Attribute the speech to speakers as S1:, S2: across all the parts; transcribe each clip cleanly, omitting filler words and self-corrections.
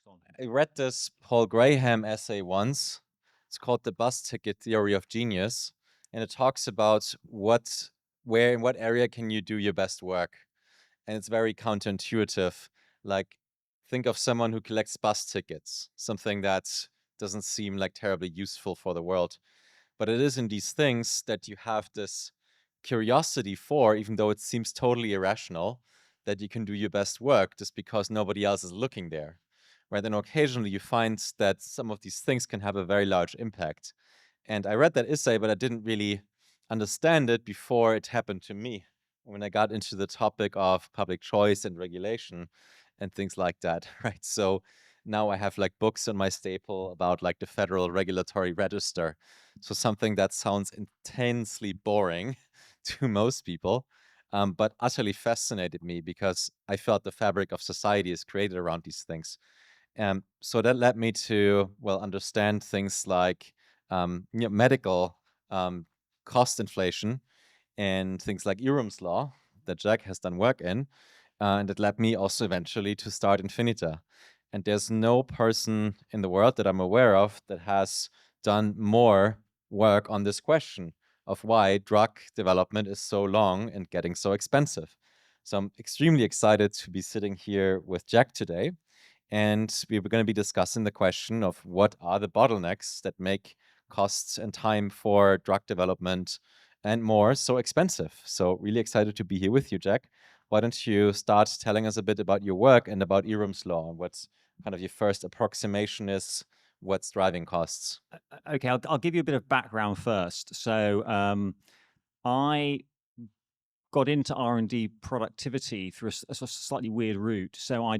S1: on.
S2: I read this Paul Graham essay once. It's called The Bus Ticket Theory of Genius. And it talks about where, in what area can you do your best work. And it's very counterintuitive. Like, think of someone who collects bus tickets, something that doesn't seem like terribly useful for the world. But it is in these things that you have this curiosity for, even though it seems totally irrational, that you can do your best work just because nobody else is looking there. Right. And occasionally you find that some of these things can have a very large impact. And I read that essay, but I didn't really understand it before it happened to me. When I got into the topic of public choice and regulation and things like that, right? So now I have like books on my staple about like the Federal Regulatory Register. So something that sounds intensely boring to most people, but utterly fascinated me because I felt the fabric of society is created around these things. So that led me to, well, understand things like medical cost inflation and things like Eroom's law that Jack has done work in. And it led me also eventually to start Infinita. And there's no person in the world that I'm aware of that has done more work on this question of why drug development is so long and getting so expensive. So I'm extremely excited to be sitting here with Jack today. And we were going to be discussing the question of what are the bottlenecks that make costs and time for drug development and more so expensive. So really excited to be here with you, Jack. Why don't you start telling us a bit about your work and about Eroom's law and what's kind of your first approximation is what's driving costs?
S1: Okay, I'll give you a bit of background first. So I got into R&D productivity through a sort of slightly weird route. So I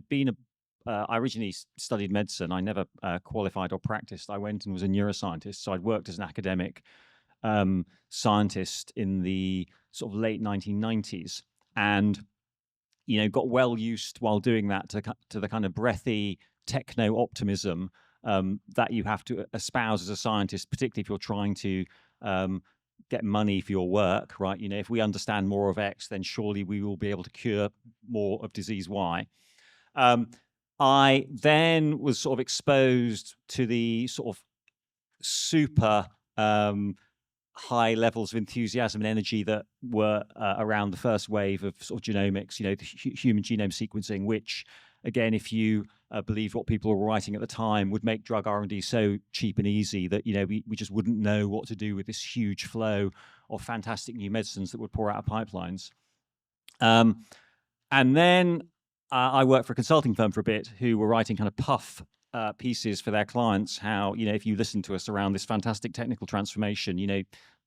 S1: originally studied medicine. I never qualified or practiced. I went and was a neuroscientist. So I'd worked as an academic scientist in the sort of late 1990s, and got well used while doing that to the kind of breathy techno optimism that you have to espouse as a scientist, particularly if you're trying to get money for your work, right? If we understand more of X, then surely we will be able to cure more of disease Y. I then was sort of exposed to the sort of super high levels of enthusiasm and energy that were around the first wave of sort of genomics, the human genome sequencing, which, again, if you believe what people were writing at the time, would make drug R&D so cheap and easy that we just wouldn't know what to do with this huge flow of fantastic new medicines that would pour out of pipelines. And then I worked for a consulting firm for a bit who were writing kind of puff pieces for their clients, how, if you listen to us around this fantastic technical transformation,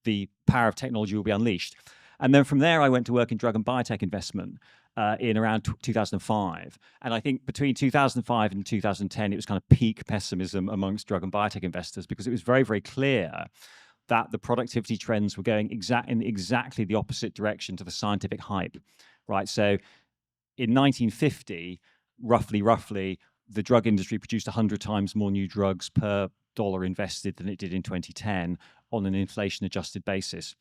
S1: the power of technology will be unleashed. And then from there, I went to work in drug and biotech investment in around 2005. And I think between 2005 and 2010, it was kind of peak pessimism amongst drug and biotech investors, because it was very, very clear that the productivity trends were going in exactly the opposite direction to the scientific hype, right? So in 1950, roughly, the drug industry produced 100 times more new drugs per dollar invested than it did in 2010 on an inflation-adjusted basis.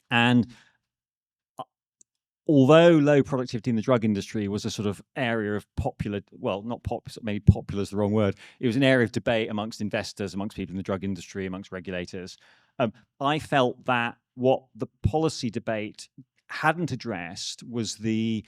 S1: And although low productivity in the drug industry was a sort of area of maybe popular is the wrong word. It was an area of debate amongst investors, amongst people in the drug industry, amongst regulators. I felt that what the policy debate hadn't addressed was the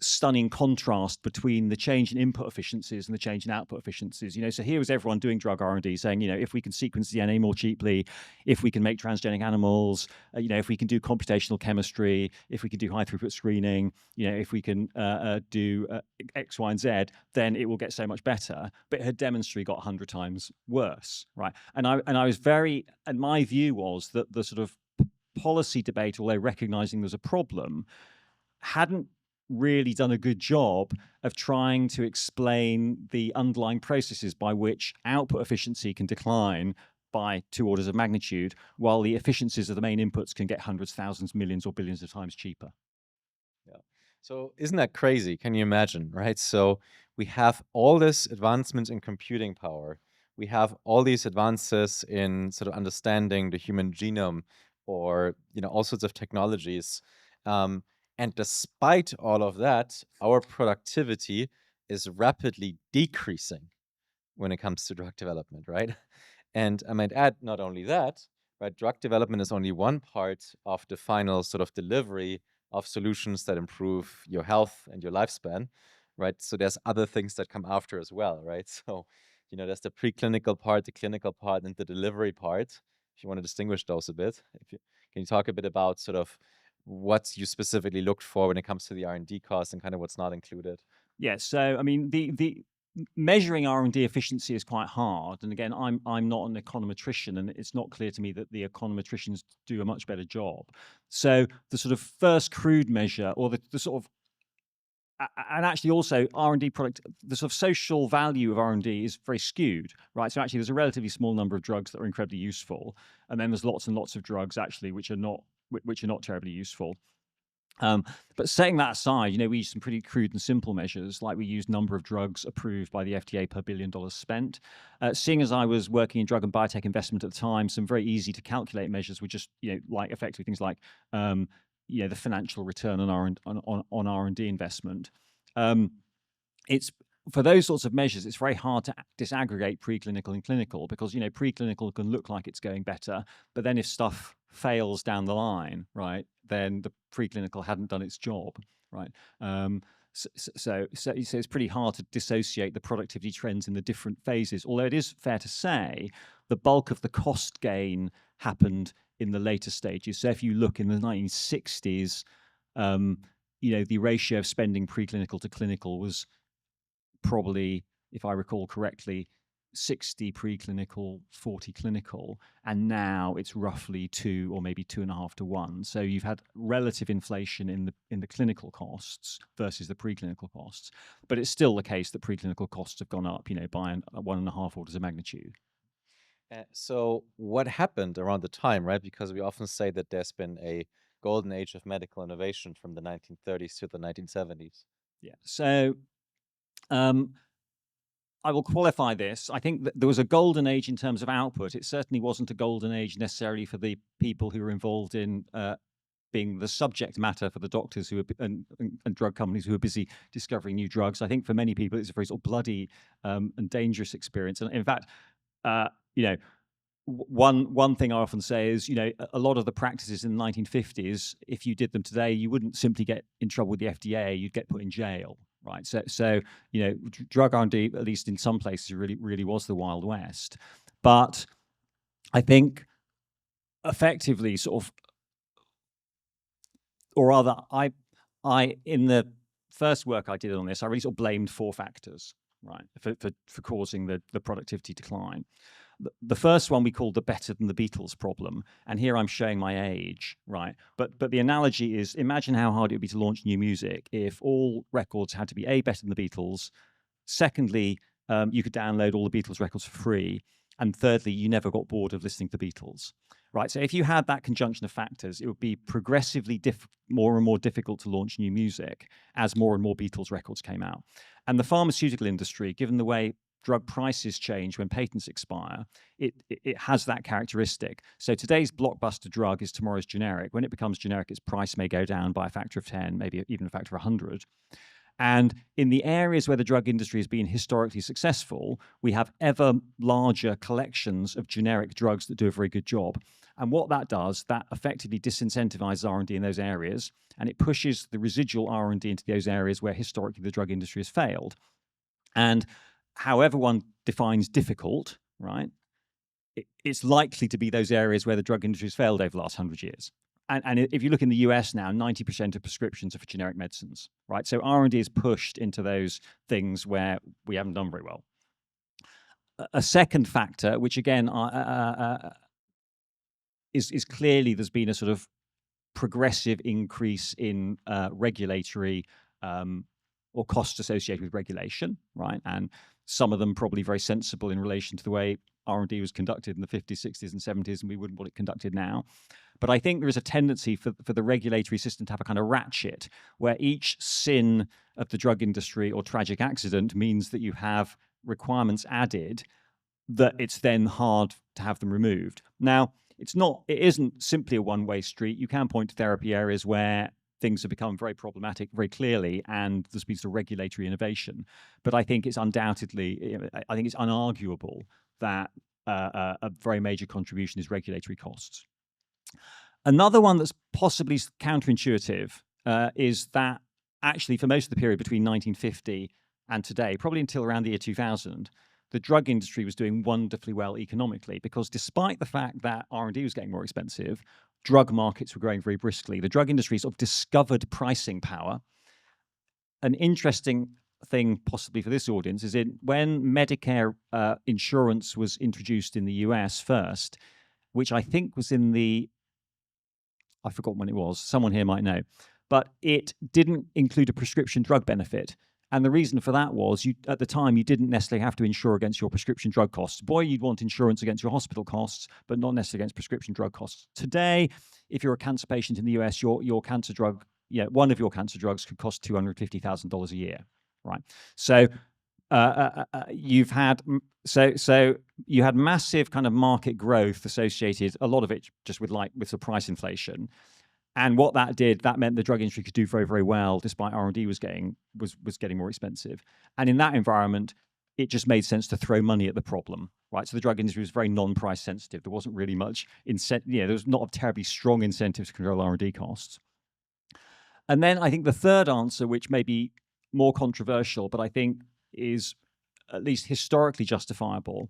S1: stunning contrast between the change in input efficiencies and the change in output efficiencies. So here was everyone doing drug R&D saying, if we can sequence DNA more cheaply, if we can make transgenic animals, if we can do computational chemistry, if we can do high throughput screening, if we can do X, Y, and Z, then it will get so much better. But it had demonstrably got 100 times worse, right? And my view was that the sort of policy debate, although recognizing there's a problem, hadn't really done a good job of trying to explain the underlying processes by which output efficiency can decline by 2 orders of magnitude, while the efficiencies of the main inputs can get hundreds, thousands, millions, or billions of times cheaper.
S2: Yeah. So isn't that crazy? Can you imagine, right? So we have all this advancements in computing power. We have all these advances in sort of understanding the human genome or, all sorts of technologies. And despite all of that, our productivity is rapidly decreasing. when it comes to drug development, right? And I might add, not only that, right, drug development is only one part of the final sort of delivery of solutions that improve your health and your lifespan, right? So there's other things that come after as well, right? So, there's the preclinical part, the clinical part, and the delivery part. If you want to distinguish those a bit, can you talk a bit about sort of what you specifically looked for when it comes to the R&D cost and kind of what's not included?
S1: Yeah. So I mean, the measuring R&D efficiency is quite hard. And again, I'm not an econometrician, and it's not clear to me that the econometricians do a much better job. So the sort of first crude measure, or the sort of and actually also R&D product, the sort of social value of R&D is very skewed, right? So actually there's a relatively small number of drugs that are incredibly useful, and then there's lots and lots of drugs actually which are not terribly useful. But setting that aside, we use some pretty crude and simple measures, like we use number of drugs approved by the FDA per $1 billion spent. Seeing as I was working in drug and biotech investment at the time, some very easy to calculate measures were just, like effectively things like, the financial return on R&D investment. It's for those sorts of measures, it's very hard to disaggregate preclinical and clinical, because preclinical can look like it's going better, but then if stuff fails down the line, right, then the preclinical hadn't done its job, right? So it's pretty hard to dissociate the productivity trends in the different phases. Although it is fair to say the bulk of the cost gain happened in the later stages. So if you look in the 1960s, the ratio of spending preclinical to clinical was probably, if I recall correctly, 60 preclinical, 40 clinical, and now it's roughly 2 or maybe 2.5 to 1. So you've had relative inflation in the clinical costs versus the preclinical costs, but it's still the case that preclinical costs have gone up, by 1.5 orders of magnitude.
S2: So what happened around the time, right? Because we often say that there's been a golden age of medical innovation from the 1930s to the 1970s.
S1: Yeah. So I will qualify this. I think that there was a golden age in terms of output. It certainly wasn't a golden age necessarily for the people who were involved in being the subject matter for the doctors who are, and drug companies who are busy discovering new drugs. I think for many people it's a very sort of bloody and dangerous experience. And in fact, one thing I often say is, a lot of the practices in the 1950s, if you did them today, you wouldn't simply get in trouble with the FDA, you'd get put in jail, right? So drug R&D, at least in some places, really was the Wild West. But I think effectively sort of, or rather, I in the first work I did on this, I really sort of blamed 4 factors, right, for causing the productivity decline. The first one we called the better than the Beatles problem, and here I'm showing my age, right? But the analogy is, imagine how hard it would be to launch new music if all records had to be A, better than the Beatles, secondly, you could download all the Beatles records for free, and thirdly, you never got bored of listening to the Beatles, right? So if you had that conjunction of factors, it would be progressively more and more difficult to launch new music as more and more Beatles records came out. And the pharmaceutical industry, given the way drug prices change when patents expire, it has that characteristic. So today's blockbuster drug is tomorrow's generic. When it becomes generic, its price may go down by a factor of 10, maybe even a factor of 100. And in the areas where the drug industry has been historically successful, we have ever larger collections of generic drugs that do a very good job. And what that does, that effectively disincentivizes R&D in those areas, and it pushes the residual R&D into those areas where historically the drug industry has failed. And however one defines difficult, right, it's likely to be those areas where the drug industry has failed over the last 100 years. And if you look in the US now, 90% of prescriptions are for generic medicines, right? So R&D is pushed into those things where we haven't done very well. A second factor, which again is clearly there's been a sort of progressive increase in regulatory or costs associated with regulation, right? And some of them probably very sensible in relation to the way R&D was conducted in the 50s, 60s, and 70s, and we wouldn't want it conducted now. But I think there is a tendency for the regulatory system to have a kind of ratchet where each sin of the drug industry or tragic accident means that you have requirements added that it's then hard to have them removed. Now, it isn't simply a one-way street. You can point to therapy areas where things have become very problematic very clearly, and there's been some regulatory innovation. But I think it's undoubtedly, I think it's unarguable that a very major contribution is regulatory costs. Another one that's possibly counterintuitive is that actually for most of the period between 1950 and today, probably until around the year 2000, the drug industry was doing wonderfully well economically, because despite the fact that R&D was getting more expensive, drug markets were growing very briskly. The drug industry sort of discovered pricing power. An interesting thing possibly for this audience is when Medicare insurance was introduced in the US first, which I think was in I forgot when it was, someone here might know, but it didn't include a prescription drug benefit. And the reason for that was, at the time, you didn't necessarily have to insure against your prescription drug costs. Boy, you'd want insurance against your hospital costs, but not necessarily against prescription drug costs. Today, if you're a cancer patient in the US, your cancer drug, one of your cancer drugs could cost $250,000 a year, right? So you had massive kind of market growth associated, a lot of it just with the price inflation. And what that did, that meant the drug industry could do very, very well, despite R&D was getting more expensive. And in that environment, it just made sense to throw money at the problem, right? So the drug industry was very non-price sensitive. There wasn't really much there was not a terribly strong incentive to control R&D costs. And then I think the third answer, which may be more controversial, but I think is at least historically justifiable,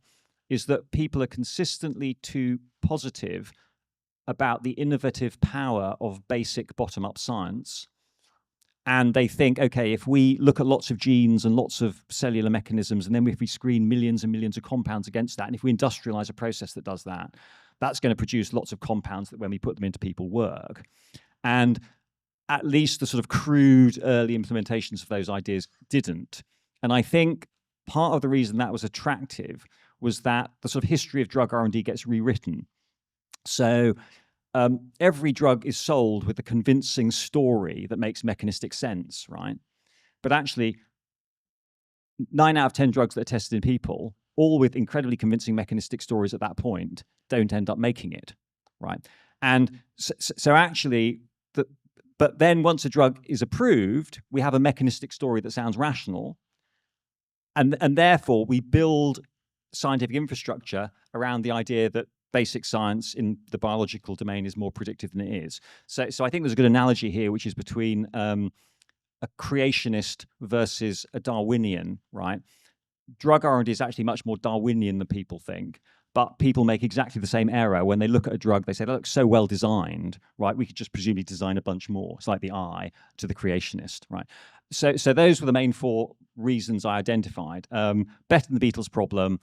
S1: is that people are consistently too positive about the innovative power of basic bottom-up science. And they think, okay, if we look at lots of genes and lots of cellular mechanisms, and then if we screen millions and millions of compounds against that, and if we industrialize a process that does that, that's going to produce lots of compounds that when we put them into people work. And at least the sort of crude early implementations of those ideas didn't. And I think part of the reason that was attractive was that the sort of history of drug R&D gets rewritten. So every drug is sold with a convincing story that makes mechanistic sense, right? But actually, 9 out of 10 drugs that are tested in people, all with incredibly convincing mechanistic stories at that point, don't end up making it, right? And so actually, but then once a drug is approved, we have a mechanistic story that sounds rational, and therefore we build scientific infrastructure around the idea that basic science in the biological domain is more predictive than it is. So I think there's a good analogy here, which is between a creationist versus a Darwinian, right? Drug R&D is actually much more Darwinian than people think, but people make exactly the same error when they look at a drug. They say, that looks so well designed, right? We could just presumably design a bunch more. It's like the eye to the creationist, right? So those were the main 4 reasons I identified. Better than the Beatles problem,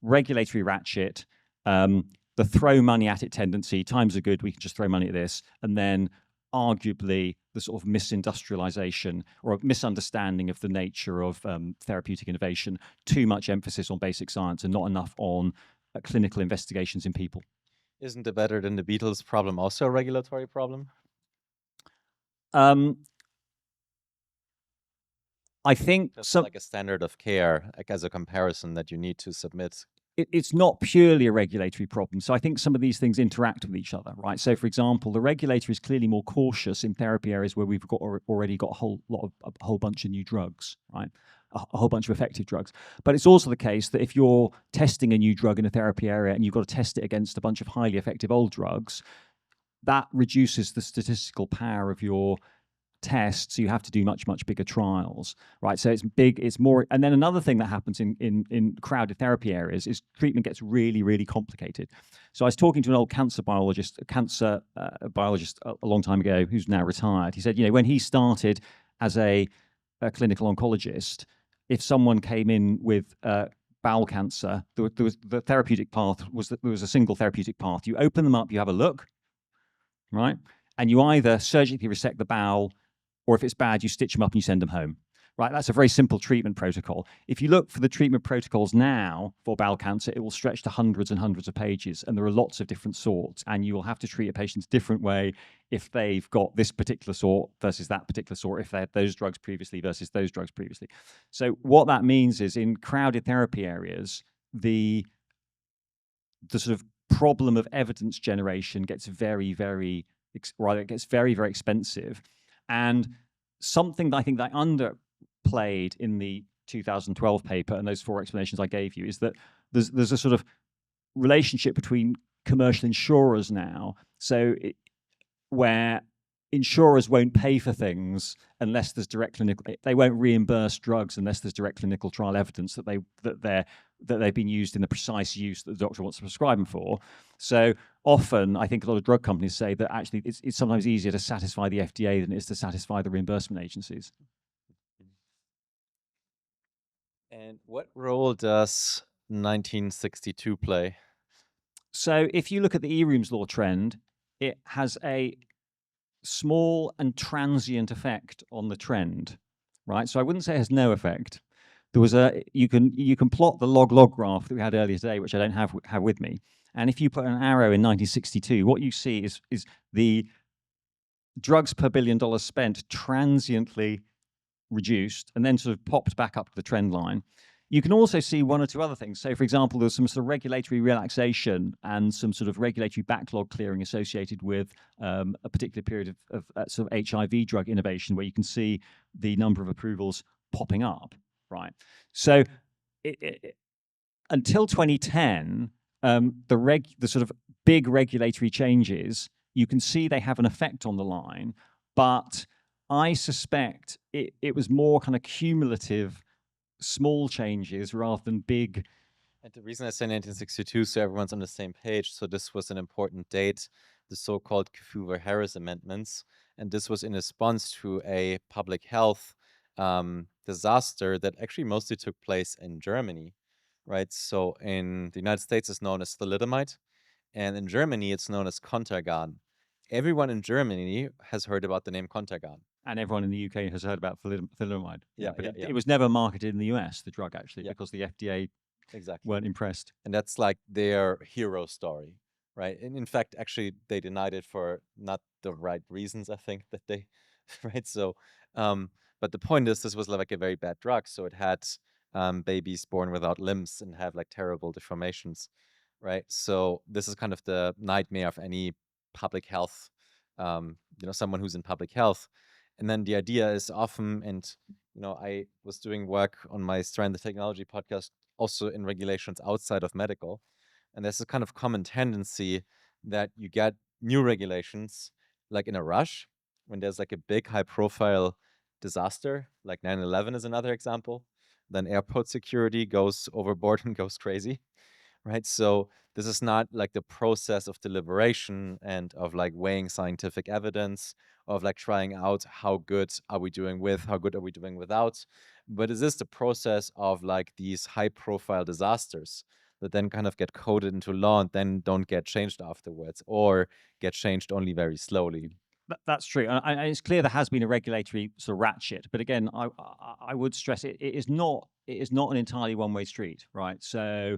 S1: regulatory ratchet, the throw money at it tendency, times are good, we can just throw money at this, and then arguably the sort of misindustrialization or a misunderstanding of the nature of therapeutic innovation, too much emphasis on basic science and not enough on clinical investigations in people.
S2: Isn't the better than the Beatles problem also a regulatory problem?
S1: I think
S2: just like a standard of care, like as a comparison that you need to submit.
S1: It's not purely a regulatory problem. So I think some of these things interact with each other, right? So for example, the regulator is clearly more cautious in therapy areas where we've already got a whole bunch of new drugs, right? A whole bunch of effective drugs. But it's also the case that if you're testing a new drug in a therapy area and you've got to test it against a bunch of highly effective old drugs, that reduces the statistical power of your tests. So you have to do much, much bigger trials, right? So it's big, it's more. And then another thing that happens in crowded therapy areas is treatment gets really, really complicated. So I was talking to an old cancer biologist a long time ago who's now retired. He said, when he started as a clinical oncologist, if someone came in with bowel cancer, there was the therapeutic path was that there was a single therapeutic path. You open them up, you have a look, right? And you either surgically resect the bowel, or if it's bad, you stitch them up and you send them home, right? That's a very simple treatment protocol. If you look for the treatment protocols now for bowel cancer, it will stretch to hundreds and hundreds of pages, and there are lots of different sorts, and you will have to treat a patient's different way if they've got this particular sort versus that particular sort, if they had those drugs previously versus those drugs previously. So what that means is in crowded therapy areas, the sort of problem of evidence generation gets very, very expensive. And something that I think that underplayed in the 2012 paper and those 4 explanations I gave you is that there's a sort of relationship between commercial insurers now, where insurers won't pay for things unless there's direct clinical. They won't reimburse drugs unless there's direct clinical trial evidence that they've been used in the precise use that the doctor wants to prescribe them for. So often, I think a lot of drug companies say that actually it's sometimes easier to satisfy the FDA than it is to satisfy the reimbursement agencies.
S2: And what role does 1962 play?
S1: So if you look at the Eroom's law trend, it has a small and transient effect on the trend, right? So I wouldn't say it has no effect. There was you can plot the log graph that we had earlier today, which I don't have with me. And if you put an arrow in 1962, what you see is the drugs per $1 billion spent transiently reduced and then sort of popped back up to the trend line. You can also see 1 or 2 other things. So, for example, there's some sort of regulatory relaxation and some sort of regulatory backlog clearing associated with a particular period of sort of HIV drug innovation, where you can see the number of approvals popping up, right? So, until 2010, the sort of big regulatory changes, you can see they have an effect on the line, but I suspect it was more kind of cumulative, small changes rather than big.
S2: And the reason I say 1962, so everyone's on the same page, so this was an important date, the so-called Kefauver-Harris amendments, and this was in response to a public health disaster that actually mostly took place in Germany, right? So in the United States, it's known as thalidomide, and in Germany, it's known as Contergan. Everyone in Germany has heard about the name Contergan.
S1: And everyone in the UK has heard about thalidomide.
S2: Yeah,
S1: but
S2: yeah.
S1: it was never marketed in the US, the drug, actually,
S2: Yeah.
S1: because the FDA
S2: Exactly.
S1: weren't impressed.
S2: And that's like their hero story, right? And in fact, actually, they denied it for not the right reasons, I think, that they, right? So, but the point is, this was like a very bad drug. So it had babies born without limbs and have like terrible deformations, right? So this is kind of the nightmare of any public health, someone who's in public health. And then the idea is often, and I was doing work on my Stranded Technology podcast also in regulations outside of medical. And there's a kind of common tendency that you get new regulations like in a rush when there's like a big high profile disaster, like 9/11 is another example. Then airport security goes overboard and goes crazy, right? So this is not like the process of deliberation and of like weighing scientific evidence, of like trying out how good are we doing with, how good are we doing without, but it is the process of like these high profile disasters that then kind of get coded into law and then don't get changed afterwards, or get changed only very slowly.
S1: That's true. And it's clear there has been a regulatory sort of ratchet, but again, I would stress it is not an entirely one-way street, right? So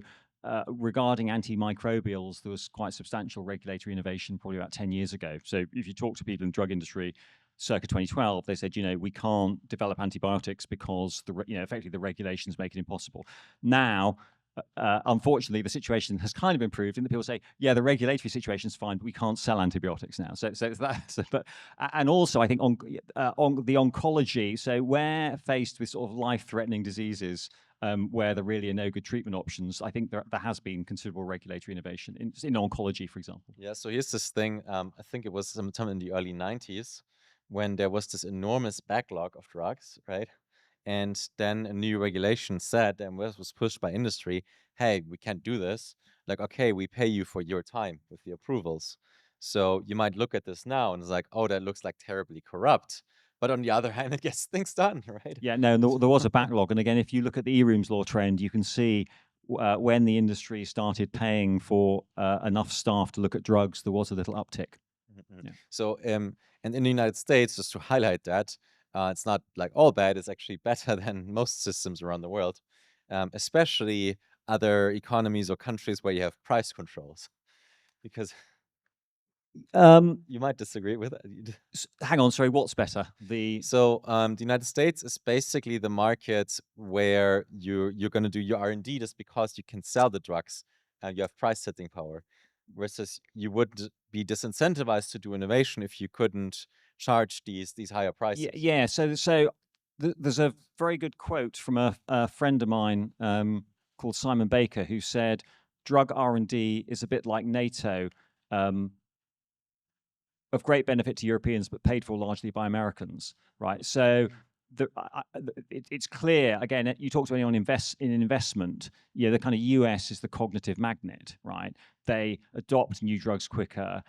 S1: regarding antimicrobials, there was quite substantial regulatory innovation probably about 10 years ago. So if you talk to people in the drug industry circa 2012, they said, we can't develop antibiotics because effectively the regulations make it impossible. Now, unfortunately, the situation has kind of improved, and that people say, yeah, the regulatory situation is fine, but we can't sell antibiotics now. So it's that. But and also, I think on the oncology. So we're faced with sort of life-threatening diseases where there really are no good treatment options. I think there has been considerable regulatory innovation in oncology, for example.
S2: Yeah. So here's this thing. I think it was sometime in the early 90s when there was this enormous backlog of drugs, right? And then a new regulation said, and was pushed by industry, hey, we can't do this. Like, okay, we pay you for your time with the approvals. So you might look at this now and it's like, oh, that looks like terribly corrupt. But on the other hand, it gets things done, right?
S1: Yeah, no, there was a backlog. And again, if you look at the Eroom's law trend, you can see when the industry started paying for enough staff to look at drugs, there was a little uptick.
S2: Mhm.
S1: Yeah.
S2: So, and in the United States, just to highlight that, it's not like all bad. It's actually better than most systems around the world, especially other economies or countries where you have price controls. Because you might disagree with it.
S1: Hang on, sorry, what's better?
S2: So the United States is basically the market where you're going to do your R&D just because you can sell the drugs and you have price setting power. Versus you would be disincentivized to do innovation if you couldn't charge these higher prices.
S1: Yeah. So there's a very good quote from a friend of mine called Simon Baker, who said, "Drug R&D is a bit like NATO, of great benefit to Europeans, but paid for largely by Americans." Right. So it's clear. Again, you talk to anyone in investment. The kind of US is the cognitive magnet, right? They adopt new drugs quicker.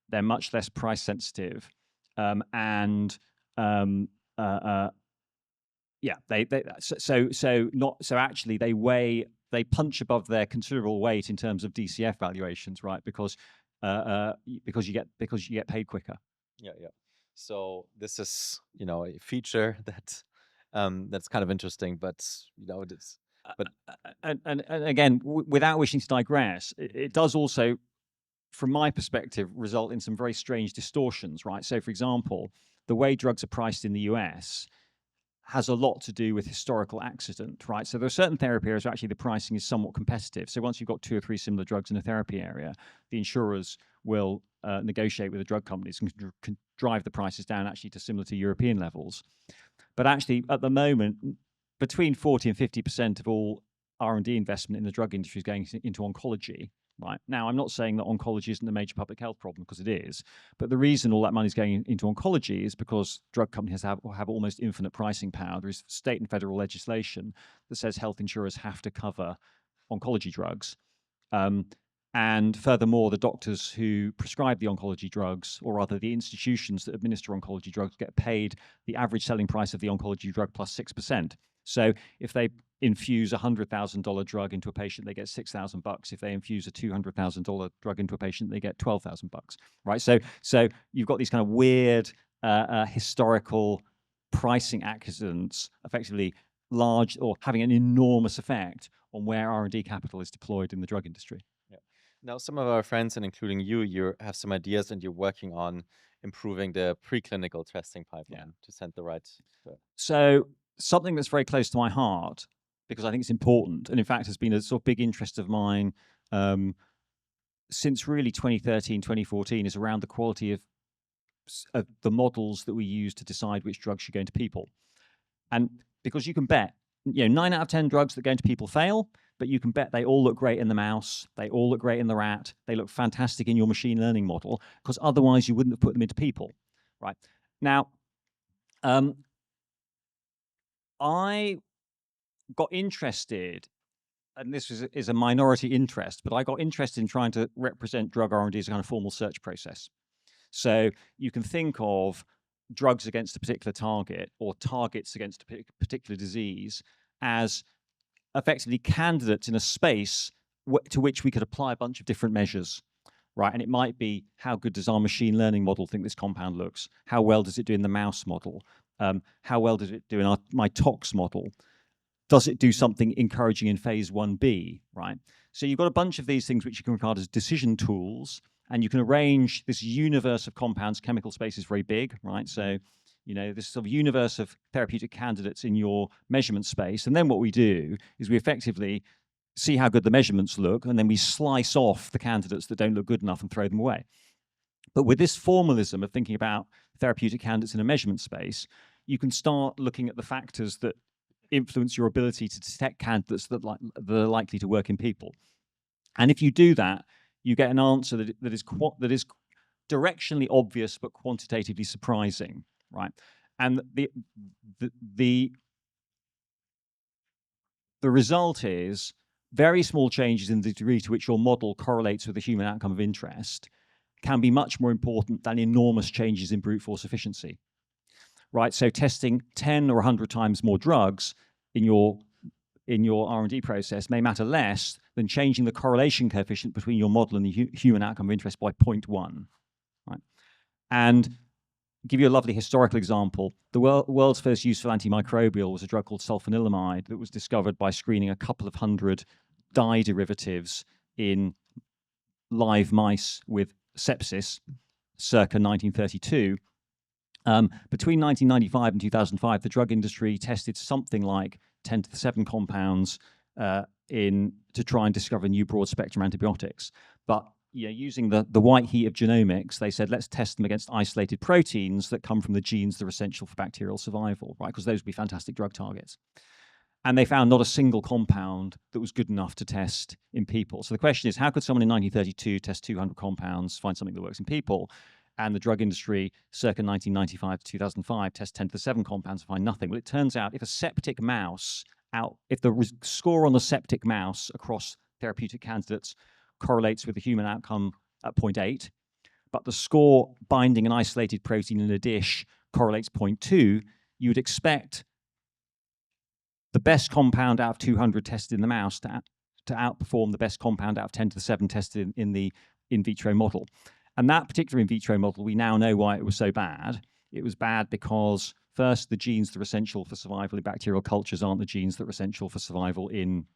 S1: They're much less price sensitive, and actually they punch above their considerable weight in terms of DCF valuations, right? Because you get paid quicker.
S2: Yeah. So this is a feature that that's kind of interesting, but it's
S1: and again, without wishing to digress, it does also, from my perspective, result in some very strange distortions, right? So, for example, the way drugs are priced in the US has a lot to do with historical accident, right? So there are certain therapy areas where actually the pricing is somewhat competitive. So once you've got 2 or 3 similar drugs in a therapy area, the insurers will negotiate with the drug companies and can drive the prices down actually to similar to European levels. But actually, at the moment, between 40 and 50% of all R&D investment in the drug industry is going into oncology. Right. Now, I'm not saying that oncology isn't a major public health problem, because it is. But the reason all that money is going into oncology is because drug companies have almost infinite pricing power. There is state and federal legislation that says health insurers have to cover oncology drugs. And furthermore, the doctors who prescribe the oncology drugs, or rather the institutions that administer oncology drugs, get paid the average selling price of the oncology drug plus 6%. So if they infuse a $100,000 drug into a patient, they get $6,000. If they infuse a $200,000 drug into a patient, they get $12,000. Right. So you've got these kind of weird historical pricing accidents, effectively large or having an enormous effect on where R&D capital is deployed in the drug industry.
S2: Yeah. Now, some of our friends, and including you have some ideas, and you're working on improving the preclinical testing pipeline to send the right.
S1: So something that's very close to my heart, because I think it's important, and in fact has been a sort of big interest of mine since really 2013, 2014, is around the quality of the models that we use to decide which drugs should go into people. And because you can bet, 9 out of 10 drugs that go into people fail, but you can bet they all look great in the mouse, they all look great in the rat, they look fantastic in your machine learning model, because otherwise you wouldn't have put them into people, right? Now, I got interested, and this is a minority interest, but I got interested in trying to represent drug R&D as a kind of formal search process. So you can think of drugs against a particular target or targets against a particular disease as effectively candidates in a space to which we could apply a bunch of different measures, right? And it might be, how good does our machine learning model think this compound looks? How well does it do in the mouse model? How well does it do in my tox model? Does it do something encouraging in phase 1B, right? So you've got a bunch of these things which you can regard as decision tools, and you can arrange this universe of compounds. Chemical space is very big, right? So, this sort of universe of therapeutic candidates in your measurement space. And then what we do is we effectively see how good the measurements look, and then we slice off the candidates that don't look good enough and throw them away. But with this formalism of thinking about therapeutic candidates in a measurement space, you can start looking at the factors that influence your ability to detect candidates that are likely to work in people. And if you do that, you get an answer that is directionally obvious but quantitatively surprising, right? And the result is very small changes in the degree to which your model correlates with the human outcome of interest can be much more important than enormous changes in brute force efficiency, right? So testing 10 or 100 times more drugs in your R&D process may matter less than changing the correlation coefficient between your model and the human outcome of interest by 0.1, right? And give you a lovely historical example. The world's first useful antimicrobial was a drug called sulfanilamide that was discovered by screening a couple of hundred dye derivatives in live mice with sepsis circa 1932. Between 1995 and 2005, the drug industry tested something like 10 to the 7 compounds to try and discover new broad spectrum antibiotics. But using the white heat of genomics, they said, let's test them against isolated proteins that come from the genes that are essential for bacterial survival, right? Because those would be fantastic drug targets. And they found not a single compound that was good enough to test in people. So the question is, how could someone in 1932 test 200 compounds, find something that works in people, and the drug industry circa 1995 to 2005 test 10 to the 7 compounds and find nothing? Well, it turns out if the score on the septic mouse across therapeutic candidates correlates with the human outcome at 0.8, but the score binding an isolated protein in a dish correlates 0.2, you would expect the best compound out of 200 tested in the mouse to outperform the best compound out of 10 to the 7 tested in the in vitro model. And that particular in vitro model, we now know why it was so bad. It was bad because, first, the genes that are essential for survival in bacterial cultures aren't the genes that are essential for survival in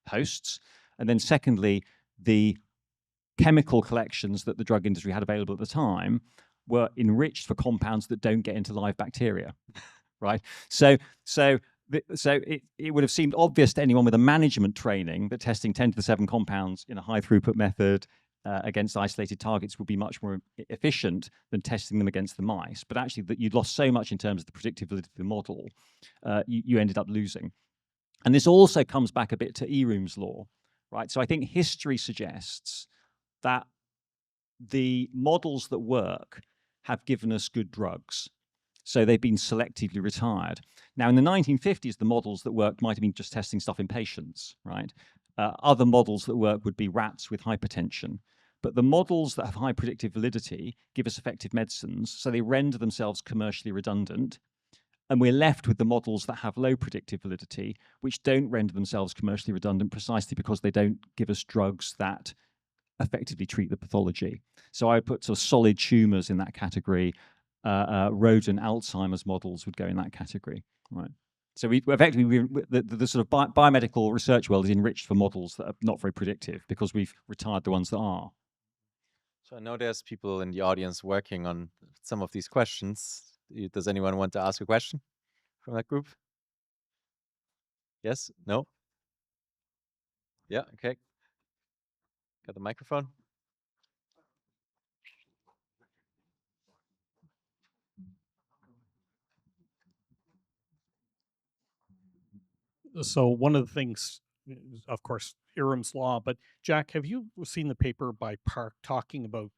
S1: hosts. And then secondly, the chemical collections that the drug industry had available at the time were enriched for compounds that don't get into live bacteria, right? So it would have seemed obvious to anyone with a management training that testing 10 to the 7 compounds in a high throughput method against isolated targets would be much more efficient than testing them against the mice. But actually, that you'd lost so much in terms of the predictive validity of the model, you ended up losing. And this also comes back a bit to Eroom's law, right? So I think history suggests that the models that work have given us good drugs. So they've been selectively retired. Now, in the 1950s, the models that worked might have been just testing stuff in patients, right? Other models that work would be rats with hypertension. But the models that have high predictive validity give us effective medicines, so they render themselves commercially redundant. And we're left with the models that have low predictive validity, which don't render themselves commercially redundant precisely because they don't give us drugs that effectively treat the pathology. So I would put sort of solid tumors in that category. Rodent Alzheimer's models would go in that category, right? So the sort of biomedical research world is enriched for models that are not very predictive because we've retired the ones that are.
S2: So I know there's people in the audience working on some of these questions. Does anyone want to ask a question from that group? Yes? No? Yeah, okay. Got the microphone?
S3: So one of the things, of course, Eroom's law, but Jack, have you seen the paper by Park talking about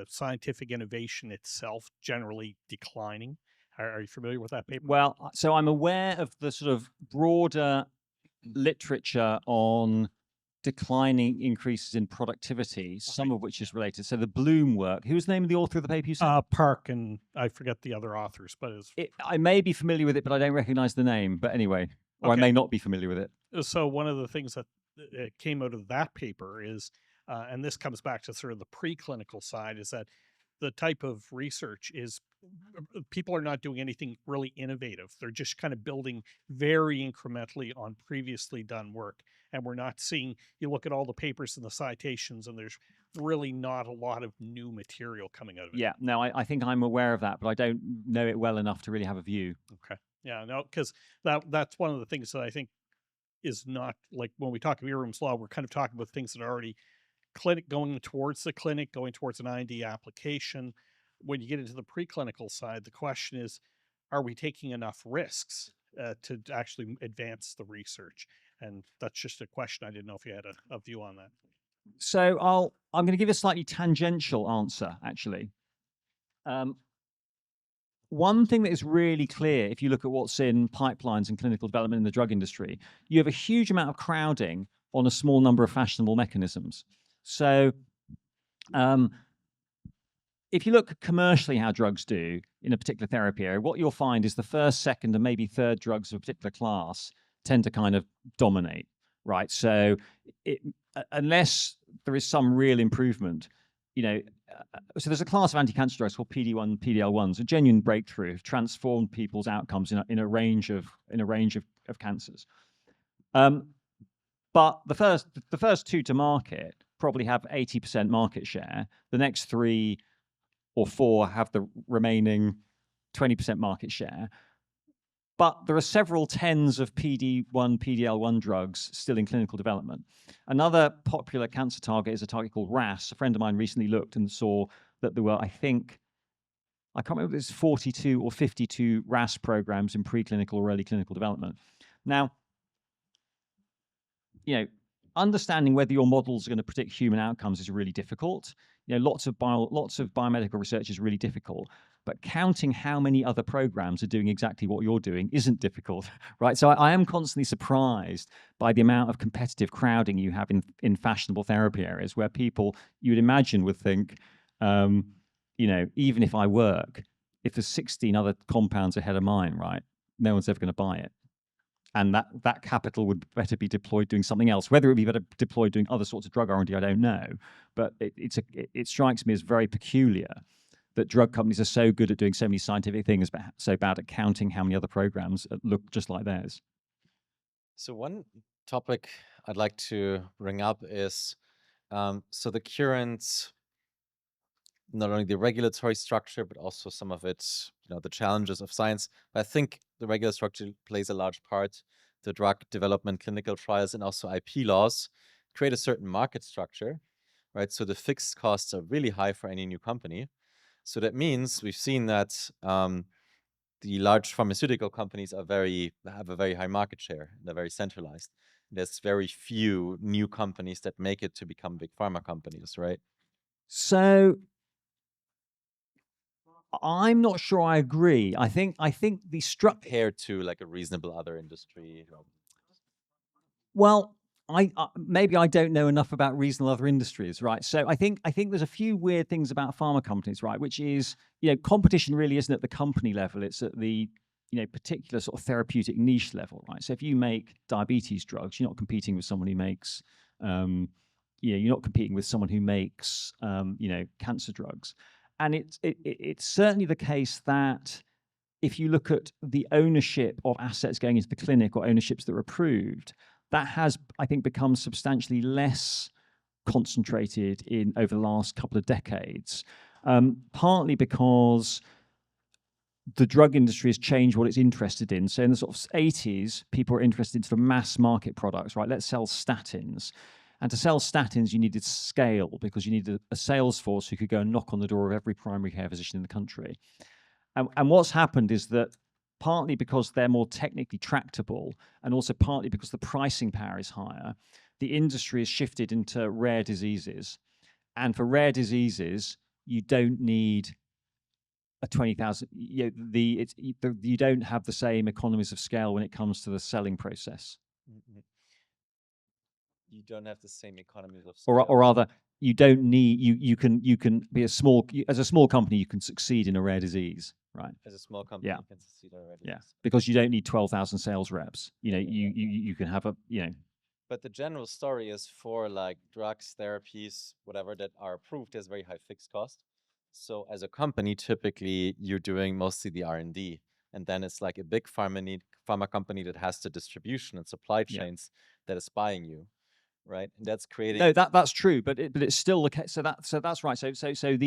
S3: scientific innovation itself generally declining? Are you familiar with that paper?
S1: Well, so I'm aware of the sort of broader literature on declining increases in productivity, some of which is related. So the Bloom work. Who's the name of the author of the paper you said?
S3: Park, and I forget the other authors, but
S1: I may be familiar with it, but I don't recognize the name. But anyway, or I may not be familiar with it.
S3: So one of the things that came out of that paper is, and this comes back to sort of the preclinical side, is that the type of research is people are not doing anything really innovative. They're just kind of building very incrementally on previously done work. And we're not seeing, you look at all the papers and the citations, and there's really not a lot of new material coming out of it.
S1: Yeah, no, I think I'm aware of that, but I don't know it well enough to really have a view.
S3: Okay. Yeah, no, because that's one of the things that I think is not, like, when we talk about Eroom's law, we're kind of talking about things that are already going towards the clinic, going towards an IND application. When you get into the preclinical side, the question is, are we taking enough risks to actually advance the research? And that's just a question. I didn't know if you had a view on that.
S1: So I'm going to give a slightly tangential answer, actually. One thing that is really clear, if you look at what's in pipelines and clinical development in the drug industry, you have a huge amount of crowding on a small number of fashionable mechanisms. So if you look commercially how drugs do in a particular therapy area, what you'll find is the first, second, and maybe third drugs of a particular class tend to kind of dominate, right? So unless there is some real improvement, so there's a class of anti-cancer drugs called PD-1, PD-L1s, a genuine breakthrough, have transformed people's outcomes in a range of cancers. But the first two to market probably have 80% market share. The next 3 or 4 have the remaining 20% market share. But there are several tens of PD-1, PD-L1 drugs still in clinical development. Another popular cancer target is a target called RAS. A friend of mine recently looked and saw that there were, I can't remember if it's 42 or 52 RAS programs in preclinical or early clinical development. Now, understanding whether your models are going to predict human outcomes is really difficult. Lots of biomedical research is really difficult, but counting how many other programs are doing exactly what you're doing isn't difficult, right? So I am constantly surprised by the amount of competitive crowding you have in fashionable therapy areas where people you would imagine would think, even if I work, if there's 16 other compounds ahead of mine, right, no one's ever going to buy it. And that capital would better be deployed doing something else. Whether it be better deployed doing other sorts of drug R&D, I don't know. But it strikes me as very peculiar that drug companies are so good at doing so many scientific things, but so bad at counting how many other programs look just like theirs.
S2: So one topic I'd like to bring up is so the current, not only the regulatory structure, but also some of it, the challenges of science. But I think the regulatory structure plays a large part. The drug development, clinical trials, and also IP laws create a certain market structure, right? So the fixed costs are really high for any new company. So that means we've seen that the large pharmaceutical companies have a very high market share. They're very centralized. There's very few new companies that make it to become big pharma companies, right?
S1: So I'm not sure I agree. I think the structure
S2: Compared to like a reasonable other industry.
S1: Well, maybe I don't know enough about reasonable other industries, right? So I think there's a few weird things about pharma companies, right? Which is, competition really isn't at the company level; it's at the particular sort of therapeutic niche level, right? So if you make diabetes drugs, you're not competing with someone who makes, you're not competing with someone who makes, cancer drugs, and it's certainly the case that if you look at the ownership of assets going into the clinic or ownerships that are approved, that has, I think, become substantially less concentrated over the last couple of decades, partly because the drug industry has changed what it's interested in. So in the sort of 80s, people were interested in sort of mass market products, right? Let's sell statins. And to sell statins, you needed scale because you needed a sales force who could go and knock on the door of every primary care physician in the country. And what's happened is that partly because they're more technically tractable and also partly because the pricing power is higher, the industry has shifted into rare diseases. And for rare diseases, you don't need a 20,000, you don't have the same economies of scale when it comes to the selling process.
S2: You don't have the same economies of scale.
S1: Or rather, you don't need, you can be as a small company, you can succeed in a rare disease, right?
S2: As a small company,
S1: Yeah.
S2: you can succeed already.
S1: Yeah, because you don't need 12,000 sales reps. You can have
S2: But the general story is for like drugs, therapies, whatever that are approved, there's very high fixed cost. So as a company, typically you're doing mostly the R&D, and then it's like a big pharma company that has the distribution and supply chains that is buying you, right? And that's creating.
S1: No, that's true, but it's still the case. So that's right. So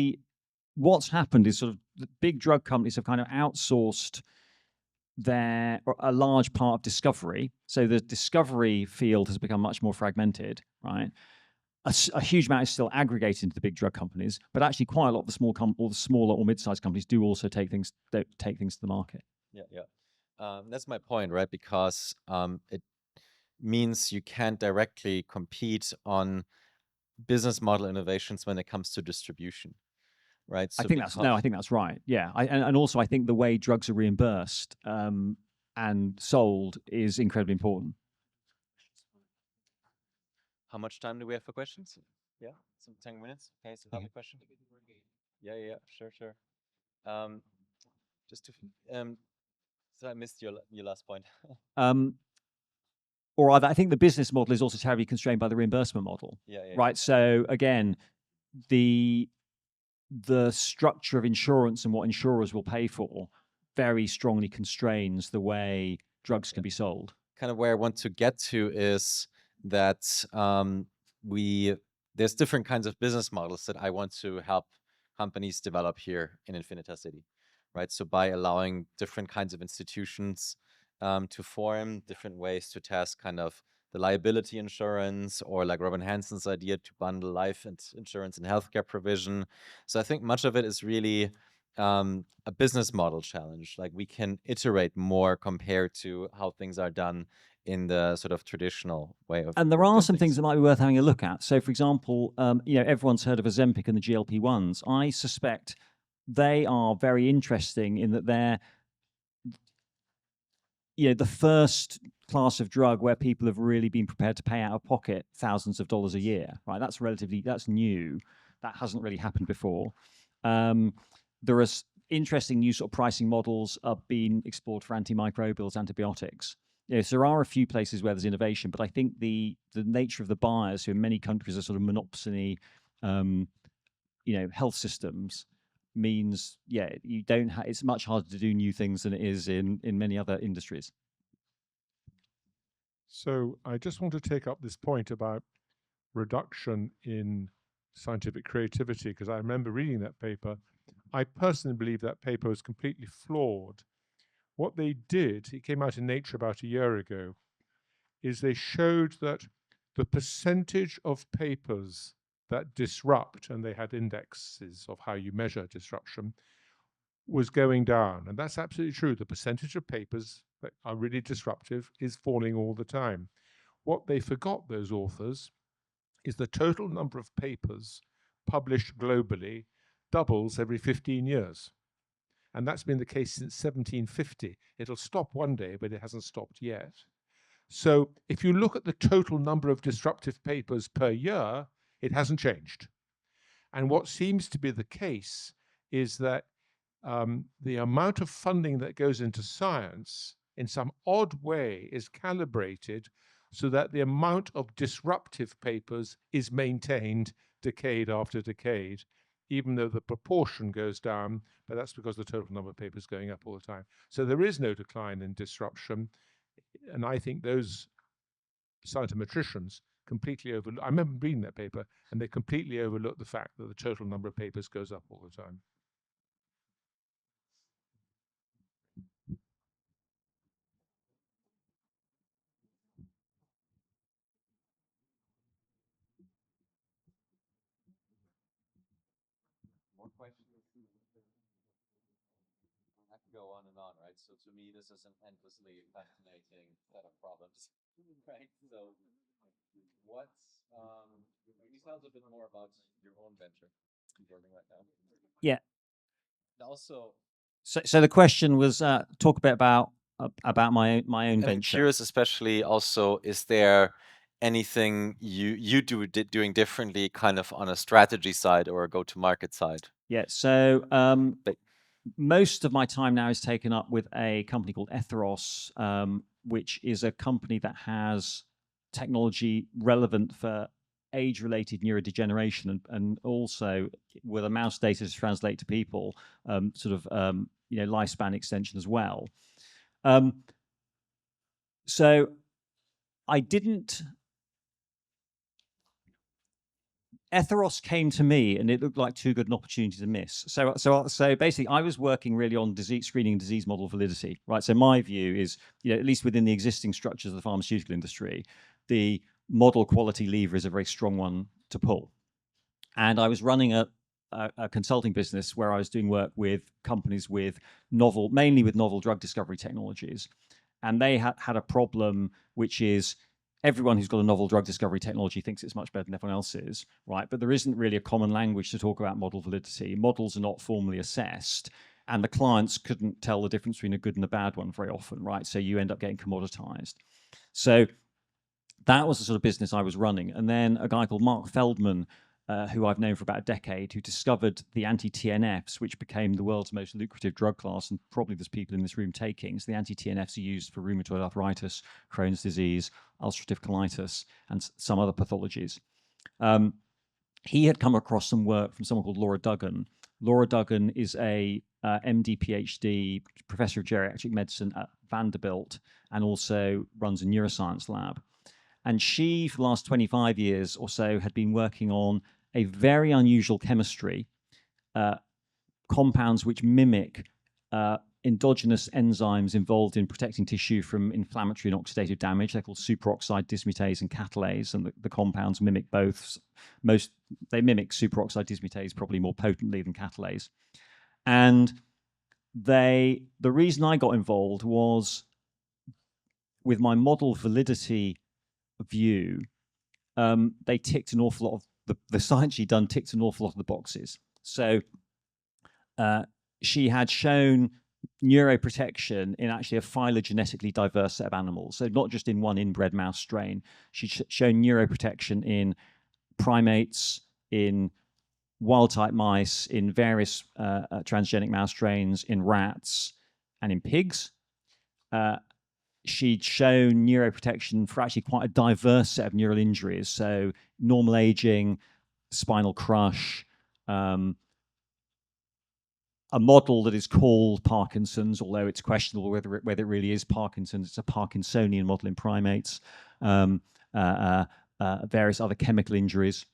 S1: what's happened is sort of the big drug companies have kind of outsourced a large part of discovery. So the discovery field has become much more fragmented, right? A huge amount is still aggregated into the big drug companies, but actually quite a lot of the smaller or mid-sized companies do also take things to the market.
S2: Yeah. That's my point, right? Because it means you can't directly compete on business model innovations when it comes to distribution, right? So
S1: I think that's right. Yeah, and also I think the way drugs are reimbursed and sold is incredibly important.
S2: How much time do we have for questions? Yeah, some 10 minutes. Okay, so have a question. Yeah, sure. So I missed your last point.
S1: Or rather, I think the business model is also terribly constrained by the reimbursement model.
S2: Yeah.
S1: Right. So again, the structure of insurance and what insurers will pay for very strongly constrains the way drugs can be sold.
S2: Kind of where I want to get to is that there's different kinds of business models that I want to help companies develop here in Infinita City, right? So by allowing different kinds of institutions to form, different ways to test kind of the liability insurance, or like Robin Hansen's idea to bundle life insurance and healthcare provision. So I think much of it is really a business model challenge. Like we can iterate more compared to how things are done in the sort of traditional way of.
S1: And there are
S2: doing
S1: some things
S2: things.
S1: that might be worth having a look at. So, for example, everyone's heard of Ozempic and the GLP-1s. I suspect they are very interesting in that they're, the first class of drug where people have really been prepared to pay out of pocket thousands of dollars a year, right? That's new. That hasn't really happened before. There are interesting new sort of pricing models are being explored for antimicrobials, antibiotics. So there are a few places where there's innovation, but I think the nature of the buyers, who in many countries are sort of monopoly, health systems, means you don't it's much harder to do new things than it is in many other industries.
S4: So I just want to take up this point about reduction in scientific creativity, because I remember reading that paper. I personally believe that paper was completely flawed. What they did, it came out in Nature about a year ago, is they showed that the percentage of papers that disrupt, and they had indexes of how you measure disruption, was going down. And that's absolutely true. The percentage of papers that are really disruptive is falling all the time. What they forgot, those authors, is the total number of papers published globally doubles every 15 years. And that's been the case since 1750. It'll stop one day, but it hasn't stopped yet. So if you look at the total number of disruptive papers per year, it hasn't changed. And what seems to be the case is that the amount of funding that goes into science in some odd way is calibrated so that the amount of disruptive papers is maintained decade after decade, even though the proportion goes down, but that's because the total number of papers is going up all the time. So there is no decline in disruption. And I think those scientometricians completely overlook. I remember reading that paper, and they completely overlooked the fact that the total number of papers goes up all the time.
S2: More questions? I could go on and on, right? So to me, this is an endlessly fascinating set of problems, right? So what's, can you tell us a bit more about your own venture you're building right now?
S1: Yeah.
S2: And also,
S1: So the question was talk a bit about my own
S2: I'm
S1: venture.
S2: curious, especially also, is there anything you doing differently, kind of on a strategy side or a go-to-market side?
S1: Yeah. So
S2: But-
S1: most of my time now is taken up with a company called Ethereos, which is a company that has technology relevant for age-related neurodegeneration, and also with a mouse data to translate to people, lifespan extension as well. So I didn't. Ethereos came to me, and it looked like too good an opportunity to miss. So basically, I was working really on disease screening and disease model validity, right? So my view is, at least within the existing structures of the pharmaceutical industry, the model quality lever is a very strong one to pull. And I was running a consulting business where I was doing work with companies mainly with novel drug discovery technologies, and they had a problem, which is, everyone who's got a novel drug discovery technology thinks it's much better than everyone else's, right? But there isn't really a common language to talk about model validity. Models are not formally assessed, and the clients couldn't tell the difference between a good and a bad one very often, right? So you end up getting commoditized. So that was the sort of business I was running. And then a guy called Mark Feldman, who I've known for about a decade, who discovered the anti-TNFs, which became the world's most lucrative drug class, and probably there's people in this room taking. So the anti-TNFs are used for rheumatoid arthritis, Crohn's disease, ulcerative colitis, and some other pathologies. He had come across some work from someone called Laura Duggan. Laura Duggan is a MD, PhD, professor of geriatric medicine at Vanderbilt, and also runs a neuroscience lab. And she, for the last 25 years or so, had been working on a very unusual chemistry, compounds which mimic endogenous enzymes involved in protecting tissue from inflammatory and oxidative damage. They're called superoxide dismutase and catalase, and the compounds mimic both. They mimic superoxide dismutase probably more potently than catalase. And the reason I got involved was with my model validity view. They ticked an awful lot of the science she'd done ticked an awful lot of the boxes. So she had shown neuroprotection in actually a phylogenetically diverse set of animals. So not just in one inbred mouse strain. She'd shown neuroprotection in primates, in wild-type mice, in various transgenic mouse strains, in rats, and in pigs. She'd shown neuroprotection for actually quite a diverse set of neural injuries. So normal aging, spinal crush, a model that is called Parkinson's, although it's questionable whether it really is Parkinson's. It's a Parkinsonian model in primates, various other chemical injuries.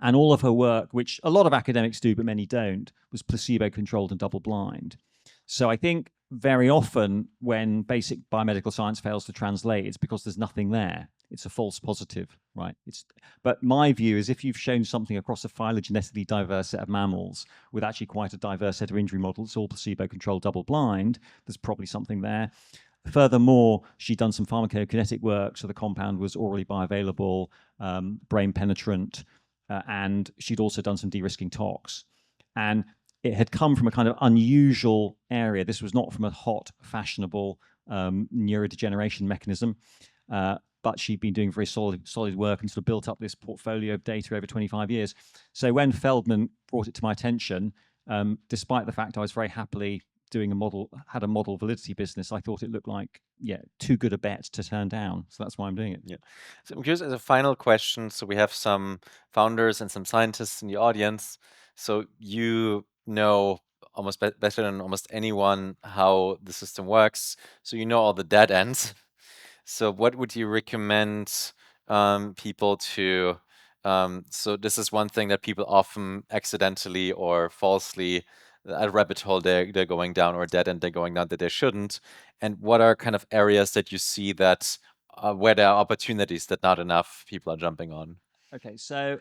S1: And all of her work, which a lot of academics do, but many don't, was placebo-controlled and double-blind. So I think very often when basic biomedical science fails to translate, it's because there's nothing there. It's a false positive, right? But my view is if you've shown something across a phylogenetically diverse set of mammals with actually quite a diverse set of injury models, all placebo-controlled, double-blind, there's probably something there. Furthermore, she'd done some pharmacokinetic work, so the compound was orally bioavailable, brain penetrant, and she'd also done some de-risking tox. And it had come from a kind of unusual area. This was not from a hot, fashionable neurodegeneration mechanism, but she'd been doing very solid work and sort of built up this portfolio of data over 25 years. So when Feldman brought it to my attention, despite the fact I was very happily had a model validity business, I thought it looked like, too good a bet to turn down. So that's why I'm doing it.
S2: Yeah. So I'm curious, as a final question, so we have some founders and some scientists in the audience. So you know almost better than almost anyone how the system works. So you know all the dead ends. So what would you recommend people to, so this is one thing that people often accidentally or falsely, a rabbit hole they're going down, or a dead end they're going down that they shouldn't. And what are kind of areas that you see that where there are opportunities that not enough people are jumping on?
S1: Okay, so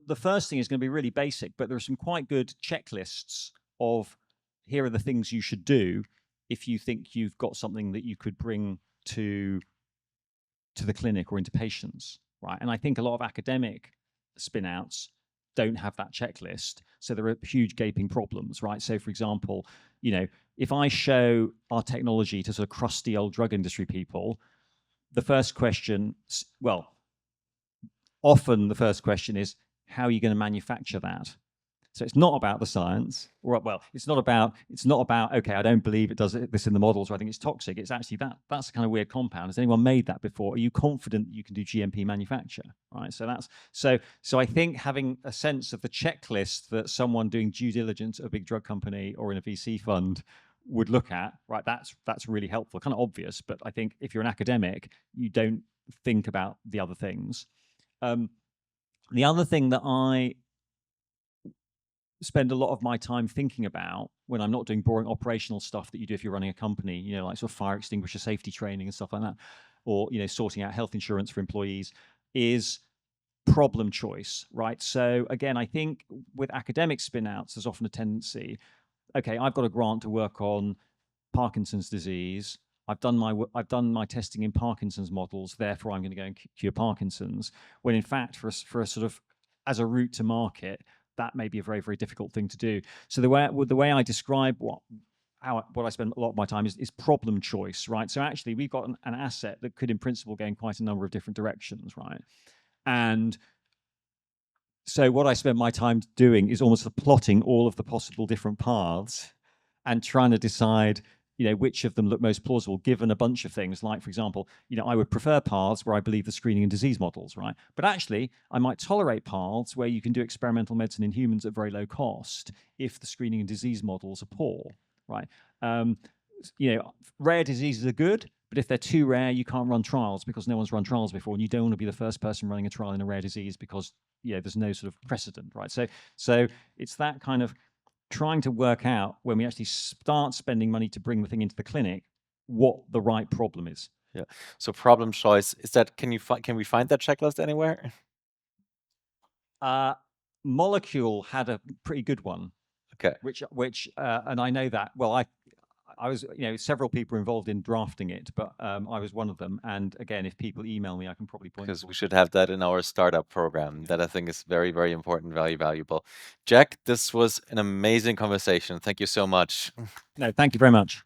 S1: the first thing is going to be really basic, but there are some quite good checklists of here are the things you should do if you think you've got something that you could bring to the clinic or into patients, right? And I think a lot of academic spin-outs don't have that checklist, so there are huge gaping problems, right? So, for example, if I show our technology to sort of crusty old drug industry people, the first question, often the first question is, how are you going to manufacture that? So it's not about the science, it's not about, okay, I don't believe it does this in the models, or I think it's toxic. It's actually that's a kind of weird compound. Has anyone made that before? Are you confident that you can do GMP manufacture, right? So I think having a sense of the checklist that someone doing due diligence at a big drug company or in a VC fund would look at, right, that's really helpful. Kind of obvious, but I think if you're an academic, you don't think about the other things. The other thing that I spend a lot of my time thinking about when I'm not doing boring operational stuff that you do if you're running a company, like sort of fire extinguisher safety training and stuff like that, or sorting out health insurance for employees, is problem choice, right? So again, I think with academic spin-outs, there's often a tendency, okay, I've got a grant to work on Parkinson's disease. I've done my testing in Parkinson's models, therefore I'm going to go and cure Parkinson's. When in fact, for a sort of as a route to market, that may be a very, very difficult thing to do. So the way I describe what I spend a lot of my time is problem choice, right? So actually, we've got an asset that could, in principle, go in quite a number of different directions, right? And so what I spend my time doing is almost plotting all of the possible different paths and trying to decide, which of them look most plausible, given a bunch of things. Like, for example, I would prefer paths where I believe the screening and disease models, right? But actually, I might tolerate paths where you can do experimental medicine in humans at very low cost if the screening and disease models are poor, right? Rare diseases are good, but if they're too rare, you can't run trials because no one's run trials before, and you don't want to be the first person running a trial in a rare disease because there's no sort of precedent, right? So it's that kind of trying to work out when we actually start spending money to bring the thing into the clinic, what the right problem is.
S2: Yeah. So problem choice, is that, can we find that checklist anywhere?
S1: Molecule had a pretty good one.
S2: Okay.
S1: Which and I know that, well, I was, several people were involved in drafting it, but I was one of them. And again, if people email me, I can probably point.
S2: Because we should have that in our startup program. That I think is very, very important, very valuable. Jack, this was an amazing conversation. Thank you so much.
S1: No, thank you very much.